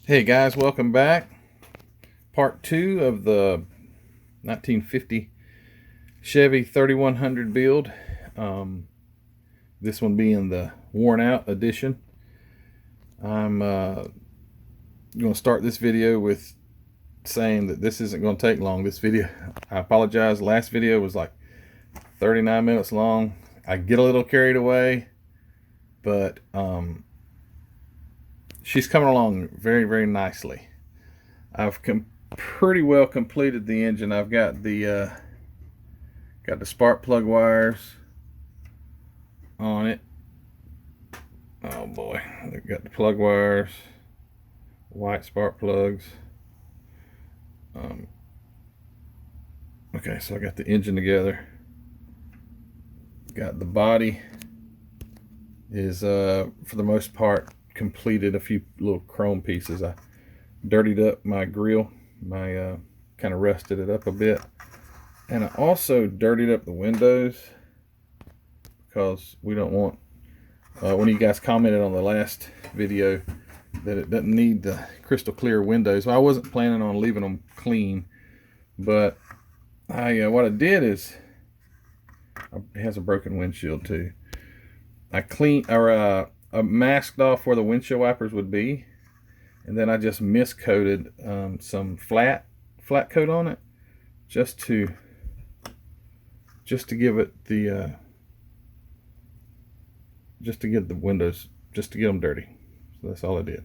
Hey guys, welcome back. Part 2 of the 1950 Chevy 3100 build. This one being the worn out edition. I'm going to start this video with saying that this isn't going to take long. This video, I apologize, last video was like 39 minutes long. I get a little carried away, but she's coming along very, very nicely. I've pretty well completed the engine. I've got the spark plug wires on it. Oh boy, I've got the plug wires, white spark plugs. Okay, so I got the engine together. Got the body is for the most part completed. A few little chrome pieces. I dirtied up my grill, kind of rusted it up a bit, and I also dirtied up the windows because we don't want one of you guys commented on the last video that it doesn't need the crystal clear windows. Well, I wasn't planning on leaving them clean, but what I did is, it has a broken windshield too. I masked off where the windshield wipers would be, and then I just miscoated some flat coat on it, just to give it the just to get the windows, just to get them dirty. So that's all I did.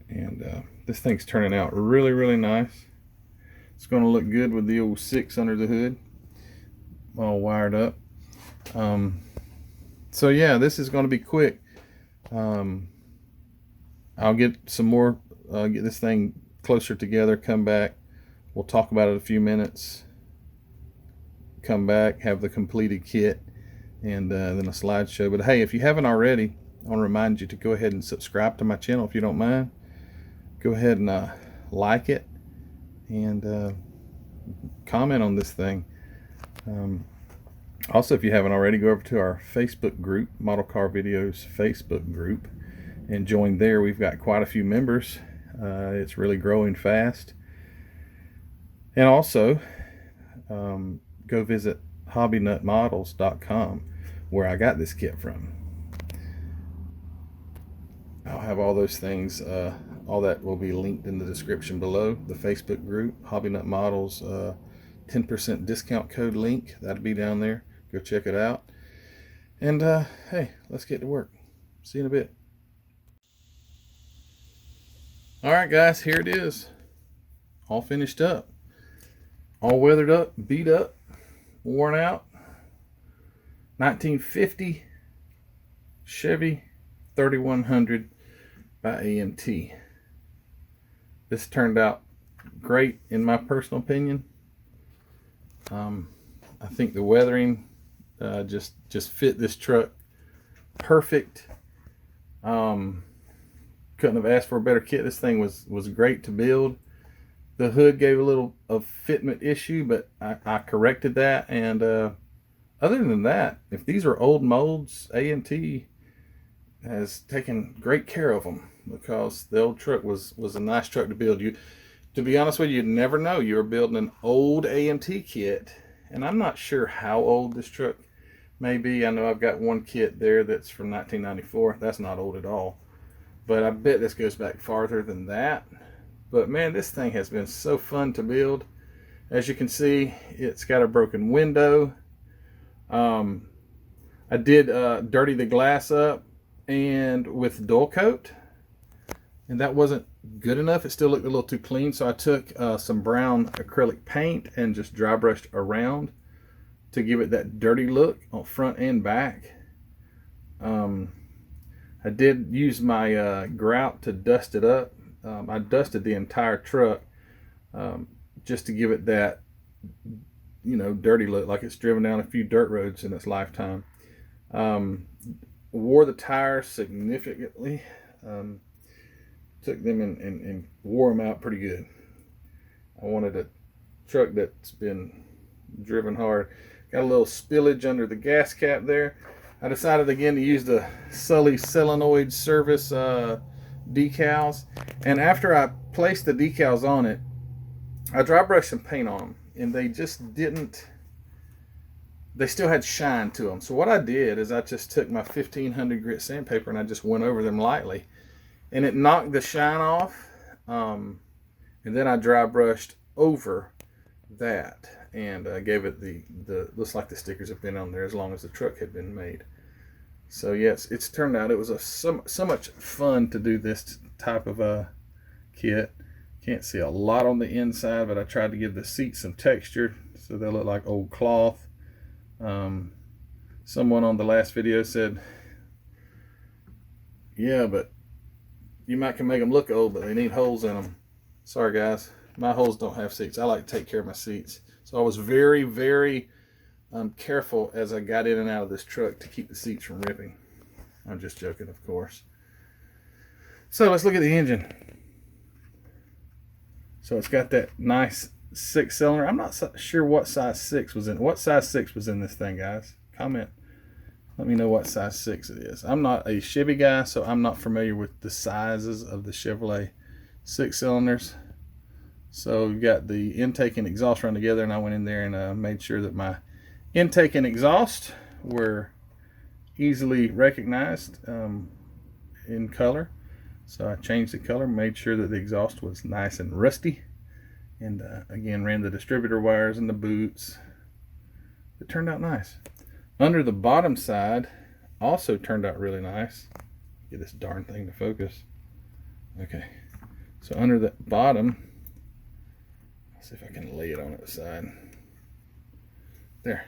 And this thing's turning out really, really nice. It's going to look good with the old 6 under the hood, all wired up. So yeah, this is going to be quick. I'll get some more, get this thing closer together, come back. We'll talk about it in a few minutes. Come back, have the completed kit, and then a slideshow. But hey, if you haven't already, I want to remind you to go ahead and subscribe to my channel if you don't mind. Go ahead and like it, and comment on this thing. Also, if you haven't already, go over to our Facebook group, Model Car Videos Facebook group, and join there. We've got quite a few members. It's really growing fast. And also, go visit hobbynutmodels.com, where I got this kit from. I'll have all those things, all that will be linked in the description below. The Facebook group, Hobby Nut Models, 10% discount code link, that'll be down there. Go check it out. And hey, let's get to work. See you in a bit. All right, guys, here it is. All finished up. All weathered up, beat up, worn out. 1950 Chevy 3100 by AMT. This turned out great in my personal opinion. I think the weathering just fit this truck perfect. Couldn't have asked for a better kit. This thing was great to build. The hood gave a little of fitment issue, but I corrected that. And other than that, if these are old molds, AMT has taken great care of them, because the old truck was a nice truck to build. To be honest with you, you'd never know you were building an old AMT kit. And I'm not sure how old this truck may be. I know I've got one kit there that's from 1994. That's not old at all. But I bet this goes back farther than that. But man, this thing has been so fun to build. As you can see, it's got a broken window. I did dirty the glass up and with dull coat, and that wasn't good enough. It still looked a little too clean, so I took some brown acrylic paint and just dry brushed around to give it that dirty look on front and back. I did use my grout to dust it up. I dusted the entire truck just to give it that, dirty look, like it's driven down a few dirt roads in its lifetime. Wore the tires significantly. Took them and wore them out pretty good. I wanted a truck that's been driven hard. Got a little spillage under the gas cap there. I decided again to use the Sully solenoid service decals. And after I placed the decals on it, I dry brushed some paint on them, and they just didn't, they still had shine to them. So what I did is I just took my 1500 grit sandpaper and I just went over them lightly, and it knocked the shine off. And then I dry brushed over that and gave it the looks like the stickers have been on there as long as the truck had been made. So yes, it's turned out it was so much fun to do this type of a kit. Can't see a lot on the inside, but I tried to give the seats some texture so they look like old cloth. Someone on the last video said, yeah, but you might can make them look old, but they need holes in them. Sorry guys, my holes don't have seats. I like to take care of my seats. So I was very, very careful as I got in and out of this truck to keep the seats from ripping. I'm just joking, of course. So let's look at the engine. So it's got that nice 6-cylinder. I'm not sure what size 6 was in. What size 6 was in this thing, guys? Comment. Let me know what size 6 it is. I'm not a Chevy guy, so I'm not familiar with the sizes of the Chevrolet 6-cylinders. So we've got the intake and exhaust run together, and I went in there and made sure that my intake and exhaust were easily recognized in color. So I changed the color, made sure that the exhaust was nice and rusty, and again ran the distributor wires and the boots. It turned out nice. Under the bottom side also turned out really nice. Get this darn thing to focus. Okay, so under the bottom, let's see if I can lay it on its side. There.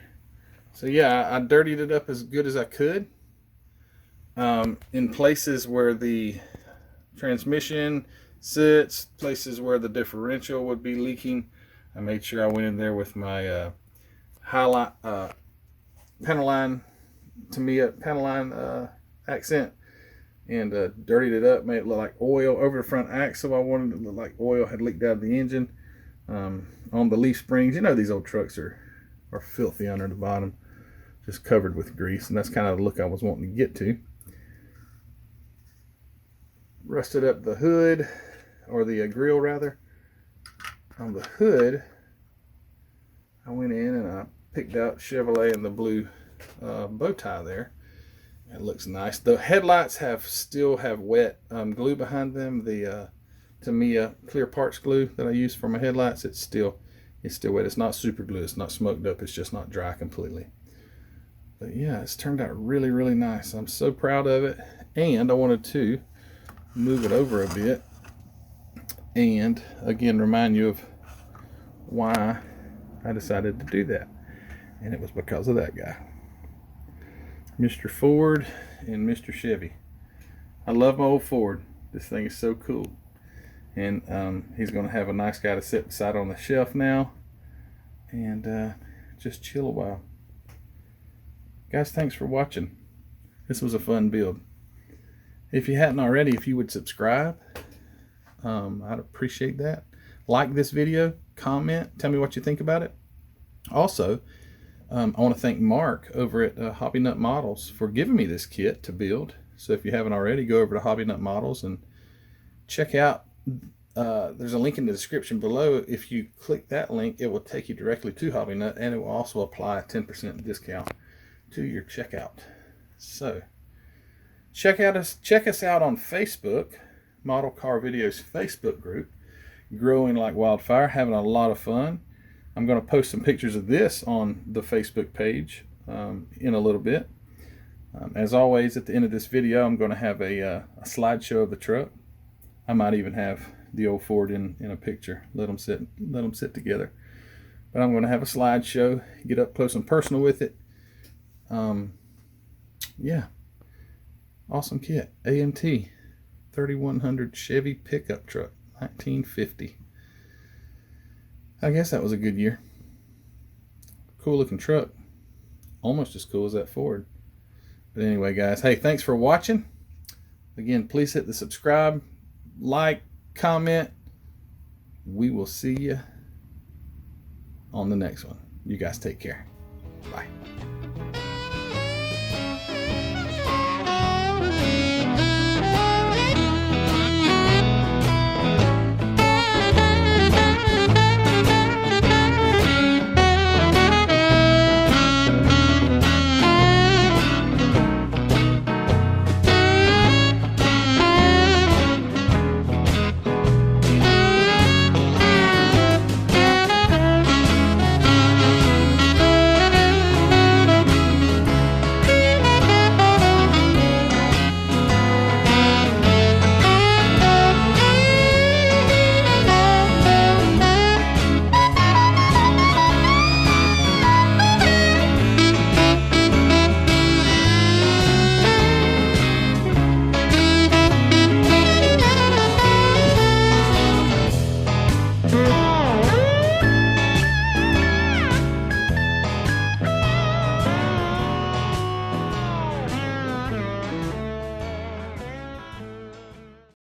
So yeah, I dirtied it up as good as I could. In places where the transmission sits, places where the differential would be leaking, I made sure I went in there with my highlight Pentaline accent and dirtied it up, made it look like oil over the front axle. I wanted it to look like oil had leaked out of the engine. On the leaf springs, you know these old trucks are filthy under the bottom, just covered with grease, and that's kind of the look I was wanting to get to. Rusted up the hood, or the grill rather. On the hood, I went in and I picked out Chevrolet and the blue bow tie there. It looks nice. The headlights still have wet glue behind them. The Tamiya clear parts glue that I use for my headlights, it's still wet. It's not super glue. It's not smoked up. It's just not dry completely. But yeah, it's turned out really, really nice. I'm so proud of it. And I wanted to move it over a bit and again remind you of why I decided to do that. And it was because of that guy, Mr. Ford and Mr. Chevy. I love my old Ford. This thing is so cool. And he's going to have a nice guy to sit beside on the shelf now and just chill a while. Guys, thanks for watching. This was a fun build. If you hadn't already, if you would subscribe, I'd appreciate that. Like this video, comment, tell me what you think about it. Also, I want to thank Mark over at Hobby Nut Models for giving me this kit to build. So if you haven't already, go over to Hobby Nut Models and check out. There's a link in the description below. If you click that link, it will take you directly to Hobby Nut, and it will also apply a 10% discount to your checkout. So check us out on Facebook, Model Car Videos Facebook group, growing like wildfire, having a lot of fun. I'm going to post some pictures of this on the Facebook page in a little bit. As always, at the end of this video, I'm going to have a slideshow of the truck. I might even have the old Ford in a picture. Let them sit together. But I'm going to have a slideshow, get up close and personal with it. Yeah, awesome kit. AMT 3100 Chevy pickup truck, 1950. I guess that was a good year. Cool looking truck. Almost as cool as that Ford. But anyway, guys, hey, thanks for watching. Again, please hit the subscribe, like, comment. We will see you on the next one. You guys take care. Bye.